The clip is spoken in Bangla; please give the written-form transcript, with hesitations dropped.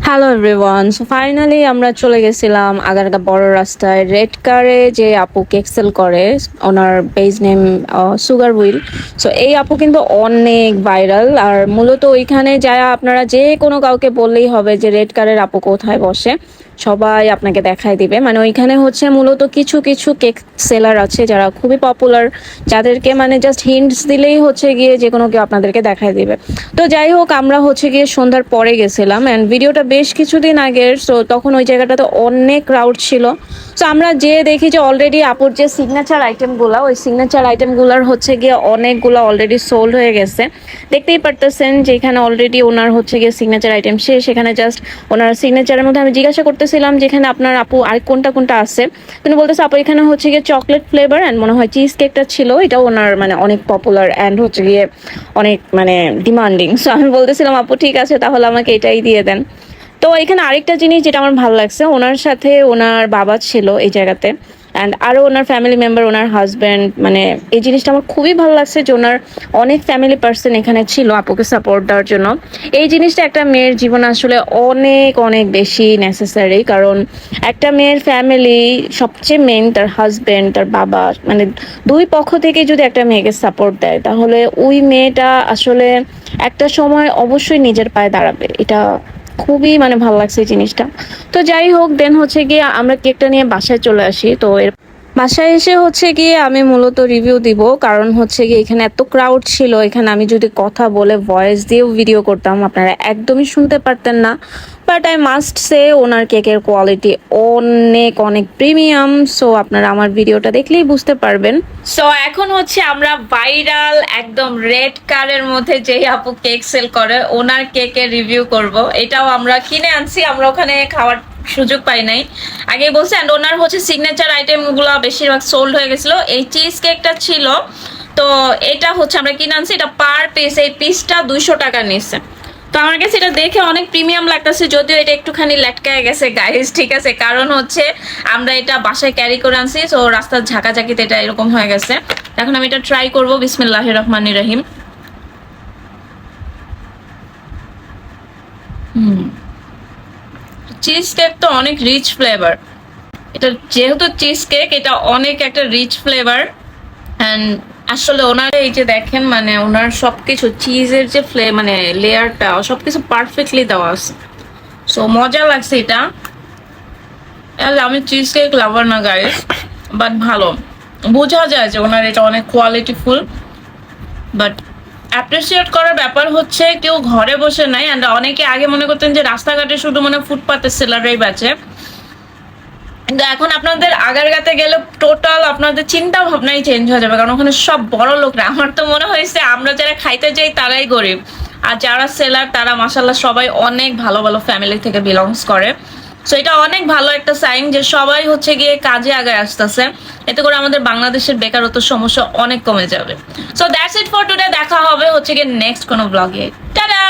হ্যালো এভরিওয়ান, সো ফাইনালি আমরা চলে গেছিলাম আগারগা বড় রাস্তায় রেড কারে যে আপু কেক সেল করে। ওনার page name sugar wheel. So এই আপু কিন্তু অনেক ভাইরাল, আর মূলত ওইখানে যায় আপনারা যে কোনো কাউকে বললেই হবে যে রেড কারের আপু কোথায় বসে, সবাই আপনাকে দেখায় দিবে। মানে ওইখানে হচ্ছে মূলত কিছু কিছু কেক সেলার আছে যারা খুবই পপুলার, যাদেরকে মানে জাস্ট হিন্টস দিলেই হচ্ছে গিয়ে যে কোনো কেউ আপনাদেরকে দেখায় দিবে। তো যাই হোক, আমরা হচ্ছে গিয়ে সন্ধ্যার পরে গেছিলাম অ্যান্ড ভিডিওটা বেশ কিছুদিন আগের। সো তখন ওই জায়গাটাতে অনেক ক্রাউড ছিল। সো আমরা যেয়ে দেখি যে অলরেডি আপুর যে সিগনেচার আইটেমগুলো, ওই সিগনেচার আইটেমগুলোর হচ্ছে গিয়ে অনেকগুলো অলরেডি সোল্ড হয়ে গেছে। দেখতেই পারতেছেন যে এখানে অলরেডি ওনার হচ্ছে গিয়ে সিগনেচার আইটেম শেষ। সেখানে জাস্ট ওনার সিগনেচারের মধ্যে আমি জিজ্ঞাসা করতেছিলাম যেখানে আপনার আপু আর কোনটা কোনটা আছে। তিনি বলতেছে আপু এখানে হচ্ছে গিয়ে চকলেট ফ্লেভার অ্যান্ড মনে হয় চিজ কেকটা ছিল, এটাও ওনার মানে অনেক পপুলার অ্যান্ড হচ্ছে গিয়ে অনেক মানে ডিমান্ডিং। সো আমি বলতেছিলাম আপু ঠিক আছে তাহলে আমাকে এটাই দিয়ে দেন। তো এখানে আরেকটা জিনিস যেটা আমার ভালো লাগছে, ওনার সাথে ওনার বাবা ছিল এই জায়গাতে অ্যান্ড আরও ওনার ফ্যামিলি মেম্বার, ওনার হাজব্যান্ড। মানে এই জিনিসটা আমার খুবই ভালো লাগছে যে ওনার অনেক ফ্যামিলি পার্সন এখানে ছিল আপুকে সাপোর্ট দেওয়ার জন্য। এই জিনিসটা একটা মেয়ের জীবনে আসলে অনেক অনেক বেশি নেসেসারি, কারণ একটা মেয়ের ফ্যামিলি সবচেয়ে মেন তার হাজব্যান্ড, তার বাবা, মানে দুই পক্ষ থেকে যদি একটা মেয়েকে সাপোর্ট দেয় তাহলে ওই মেয়েটা আসলে একটা সময় অবশ্যই নিজের পায়ে দাঁড়াবে। এটা খুবই মানে ভালো লাগছে এই জিনিসটা। তো যাই হোক, দেন হচ্ছে গিয়ে আমরা কেকটা নিয়ে বাসায় চলে আসি। তো এর বাসায় এসে হচ্ছে গিয়ে আমি মূলত রিভিউ দিব, কারণ হচ্ছে গিয়ে এখানে এত ক্রাউড ছিল, এখানে আমি যদি কথা বলে ভয়েস দিয়েও ভিডিও করতাম আপনারা একদমই শুনতে পারতেন না। বাট আই মাস্ট সে ওনার কেকের কোয়ালিটি অনেক অনেক প্রিমিয়াম। সো আপনারা আমার ভিডিওটা দেখলেই বুঝতে পারবেন। সো এখন হচ্ছে আমরা ভাইরাল একদম রেড কারের মধ্যে যে আপু কেক সেল করে ওনার কেকের রিভিউ করব। এটাও আমরা কিনে আনছি, আমরা ওখানে খাওয়ার সুযোগ পাই নাই, আগেই বলছি। অ্যান্ড ওনার হচ্ছে সিগনেচার আইটেম গুলো বেশিরভাগ সোল্ড হয়ে গেছিল। এই চিজ কেকটা ছিল, তো এটা হচ্ছে আমরা কিনে আনছি। এটা পার পিস, এই পিসটা 200 টাকা নিচ্ছে। তো আমার কাছে এটা দেখে অনেক প্রিমিয়াম লাগতেছে, যদিও এটা একটুখানি লেটকায় গেছে গাইস, ঠিক আছে, কারণ হচ্ছে আমরা এটা বাসায় ক্যারি করে আনছি। তো রাস্তার ঝাঁকাঝাঁকিতে এটা এরকম হয়ে গেছে। এখন আমি এটা ট্রাই করবো। বিসমিল্লাহির রহমানির রহিম। চিজ কেক তো অনেক রিচ ফ্লেভার। এটা যেহেতু চিজ কেক, এটা অনেক একটা রিচ ফ্লেভার। অ্যান্ড আসলে ওনার এই যে দেখেন, মানে ওনার সবকিছু চিজের যে মানে লেয়ারটা সবকিছু পারফেক্টলি দেওয়া আছে। সো মজা লাগছে এটা। আমি চিজ কেক লাভার না গাইস, বাট ভালো বোঝা যায় যে ওনার এটা অনেক কোয়ালিটিফুল। বাট অ্যাপ্রিসিয়েট করার ব্যাপার হচ্ছে কেউ ঘরে বসে নাই। অ্যান্ড অনেকে আগে মনে করতেন যে রাস্তাঘাটে শুধু মানে ফুটপাতের সেলাররাই বেচে, কিন্তু এখন আপনাদের আগারগাতে গেলে টোটাল আপনাদের চিন্তা ভাবনাই চেঞ্জ হয়ে যাবে, কারণ ওখানে সব বড় লোকরা। আমার তো মনে হয়েছে আমরা যারা খাইতে যাই তারাই গরিব, আর যারা সেলার তারা মাসাল্লাহ সবাই অনেক ভালো ভালো ফ্যামিলি থেকে বিলংস করে। সো এটা অনেক ভালো একটা সাইন যে সবাই হচ্ছে গিয়ে কাজে আগায় আসতেছে। এতে করে আমাদের বাংলাদেশের বেকারত্ব সমস্যা অনেক কমে যাবে। So that's it for today. দেখা হবে হচ্ছে গিয়ে নেক্সট কোনো ব্লগে। টাটা।